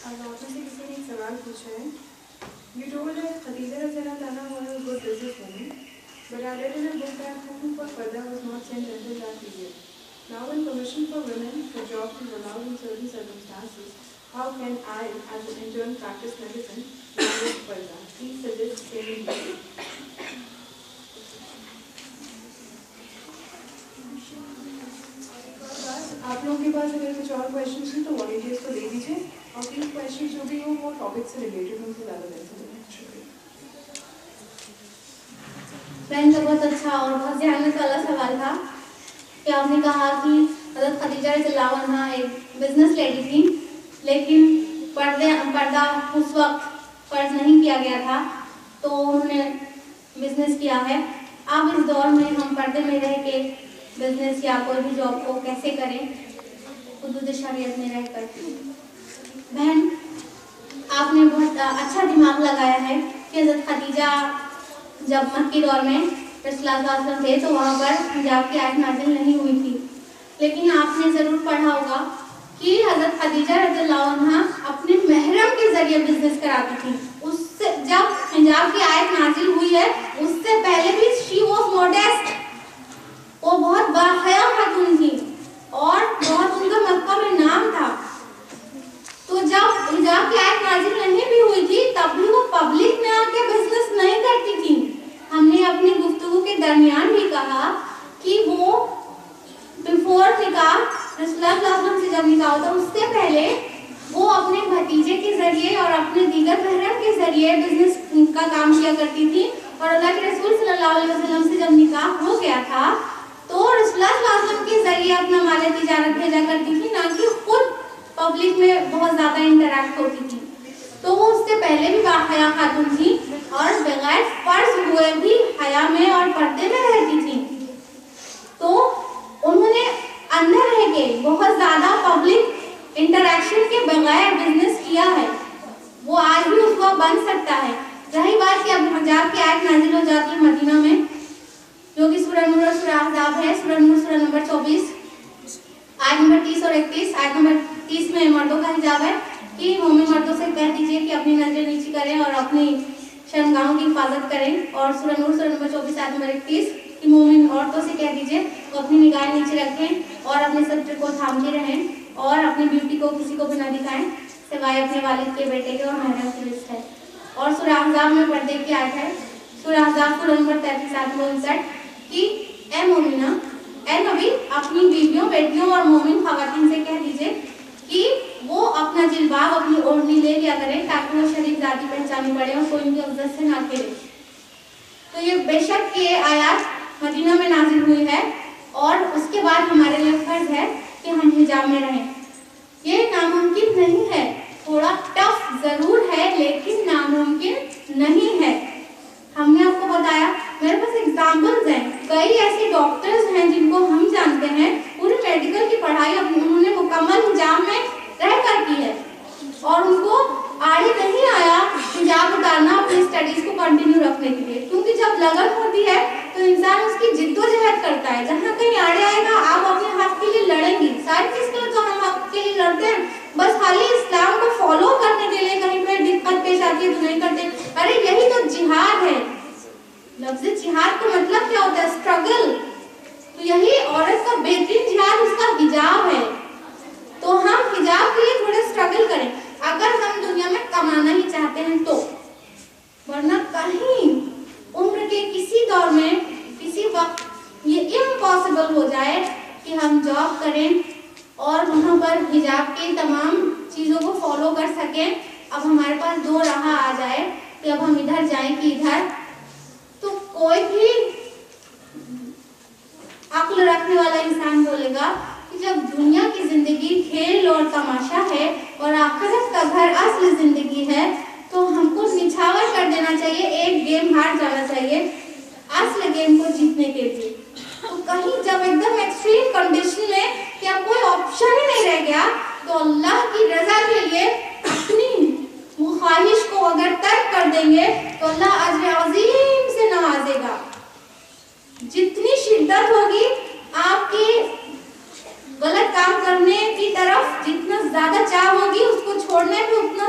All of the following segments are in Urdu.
اب آپ میں سے کسی نے ایک سوال پوچھا ہے. You told that Khadija Razallahu anha was a good businesswoman, but I read in a book that home for Farda was not sent until that period. Now, when permission for women for jobs is allowed in certain circumstances, how can I, as an intern, practice medicine with Farda? Please suggest saving. آپ لوگوں کے پاس اگر کچھ اور کوشچنس ہیں تو والنٹیئرس کو دے دیجیے اور پلیز کوشچن جو بھی ہو وہ ٹاپک سے ریلیٹڈ ان سے زیادہ بہتر ہے. شکریہ. بہن کا بہت اچھا اور بہت ذہن والا سوال تھا کہ آپ نے کہا کہ حضرت خدیجہ رضی اللہ عنہا ایک بزنس لیڈی تھی لیکن پردہ اس وقت فرض نہیں کیا گیا تھا تو انہوں نے بزنس کیا ہے. اب اس دور میں ہم پردے میں رہ کے بزنس یا کوئی بھی جاب کو کیسے کریں حدود شریعت میں رہ کر. بہن آپ نے بہت اچھا دماغ لگایا ہے کہ حضرت خدیجہ جب مکی دور میں رسول اللہ صلی اللہ علیہ وسلم تھے تو وہاں پر حجاب کی آیت نازل نہیں ہوئی تھی. لیکن آپ نے ضرور پڑھا ہوگا کہ حضرت خدیجہ رضی اللہ عنہا اپنے محرم کے ذریعے بزنس کراتی تھی. اس سے جب حجاب کی آیت نازل ہوئی ہے اس سے پہلے بھی شی واز موڈیسٹ. وہ بہت باحیا خاتون تھی اور بہت ان کا مکہ میں نام تھا. تو جب حجاب کی آیت نازل نہیں بھی ہوئی تھی تب بھی وہ پبلک میں آ کے بزنس نہیں کرتی تھی. ہم نے اپنی گفتگو کے درمیان بھی کہا کہ وہ بیفور نکاح رسول اللہ صلی اللہ علیہ وسلم سے جب نکاح ہوتا اس سے پہلے وہ اپنے بھتیجے کے ذریعے اور اپنے دیگر محرم کے ذریعے بزنس کا کام کیا کرتی تھی. اور اللہ کے رسول صلی اللہ علیہ وسلم سے جب نکاح ہو گیا تھا تو رسول اللہ صلی اللہ علیہ وسلم کے ذریعے اپنا مال تجارت بھیجا کرتی تھی نہ کہ خود پبلک میں بہت زیادہ انٹریکٹ ہوتی تھی. تو وہ اس سے پہلے بھی باحیا خاتون تھی اور بغیر فرض ہوئے بھی حیا میں اور پردے میں رہتی تھی. تو انہوں نے اندر رہ کے بہت زیادہ پبلک انٹریکشن کے بغیر بزنس کیا ہے. وہ آج بھی اس کو بن سکتا ہے. رہی بات کہ اب حجاب کی آیت نازل ہو جاتی ہے مدینہ میں جو کہ سورہ نور اور سورہ احزاب ہے. سورہ نور سورہ نمبر 24 آیت نمبر 30 اور 31. آیت نمبر 30 میں مردوں کا حجاب ہے کہ مومن مردوں سے کہہ دیجئے کہ اپنی نظریں نیچی کریں اور اپنی شرمگاہوں کی حفاظت کریں. اور سورہ نور سورہ نمبر 24 آیت نمبر 31 کہ مومن عورتوں سے کہہ دیجئے وہ اپنی نگاہیں نیچے رکھیں اور اپنے سطر کو تھامتے رہیں اور اپنی بیوٹی کو کسی کو بھی نہ دکھائیں سوائے اپنے والد کے بیٹے کے اور محرم کی لسٹ ہے. اور سورہ احزاب میں پردے کی آیت ہے سورہ احزاب سورہ نمبر 33 آیت نمبر 59 کہ اے مومنہ اے نبی اپنی بیویوں بیٹیوں اور مومن خواتین سے کہہ دیجئے کہ وہ اپنا جلباب اپنی اوڑھنی لے لیا کریں تاکہ وہ شریف ذاتی پہچانی پڑے اور کوئی ان کی عزت سے نہ کھیلے. تو یہ بے شک یہ آیات مدینہ میں نازل ہوئی ہے اور اس کے بعد ہمارے لیے فرض ہے کہ ہم حجاب میں رہیں. یہ ناممکن نہیں ہے, تھوڑا ٹف ضرور ہے لیکن ناممکن نہیں ہے. ہم نے آپ کو بتایا میرے پاس ایگزامپلز ہیں, کئی ایسے ڈاکٹرز ہیں جن کو ہم جانتے ہیں پوری میڈیکل کی پڑھائی انہوں نے مکمل حجاب میں رہ کر کی ہے اور ان کو آڑے نہیں آیا حجاب اتارنا اپنی اسٹڈیز کو کنٹینیو رکھنے کے لیے, کیونکہ جب لگن ہوتی ہے تو انسان اس کی جد و جہد کرتا ہے. جہاں کہیں آڑے آئے گا آپ اپنے حق کے لیے لڑیں گی. ساری چیز کے لیے تو ہم حق کے لیے لڑتے ہیں, بس خالی اسلام کو فالو کرنے کے لیے کہیں پہ دقت پیش آتی ہے تو نہیں کرتے. ارے یہی تو جہاد ہے. لفظ جہاد کا مطلب کیا ہوتا ہے؟ اسٹرگل. تو یہی عورت کا بہترین جہاد اس کا حجاب ہے. تو ہم حجاب کے لیے تھوڑے اسٹرگل کریں اگر ہم دنیا میں کمانا ہی چاہتے ہیں تو, ورنہ کہیں عمر کے کسی دور میں کسی وقت یہ امپاسبل ہو جائے کہ ہم جاب کریں اور وہاں پر حجاب کی تمام چیزوں کو فالو کر سکیں. اب ہمارے پاس دو راہ آ جائے کہ اب ہم ادھر جائیں کہ ادھر, تو کوئی بھی عقل رکھنے والا انسان بولے گا کہ جب دنیا کی زندگی کھیل اور تماشا ہے اور آخرت کا گھر اصل زندگی ہے تو ہم کو نچھاور کر دینا چاہیے, ایک گیم ہار جانا چاہیے اصل گیم کو جیتنے کے لیے. تو کہیں جب ایک دم ایکسٹریم کنڈیشن میں کہ اب کوئی آپشن ہی نہیں رہ گیا تو اللہ کی رضا کے لیے اپنی خواہش کو اگر ترک کر دیں گے تو اللہ اجر عظیم سے نوازے گا. جتنی شدت ہوگی آپ کی غلط کام کرنے کی طرف, جتنا زیادہ چاہ ہوگی اس کو چھوڑنے پہ اتنا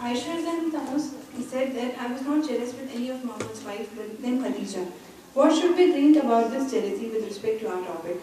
Aisha and Thanos, he said that I was not jealous with any of Muhammad's wife but then Khadija. What should we think about this jealousy with respect to our topic?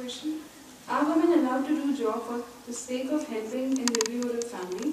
Question: Are women allowed to do job for the sake of helping in livelihood of family?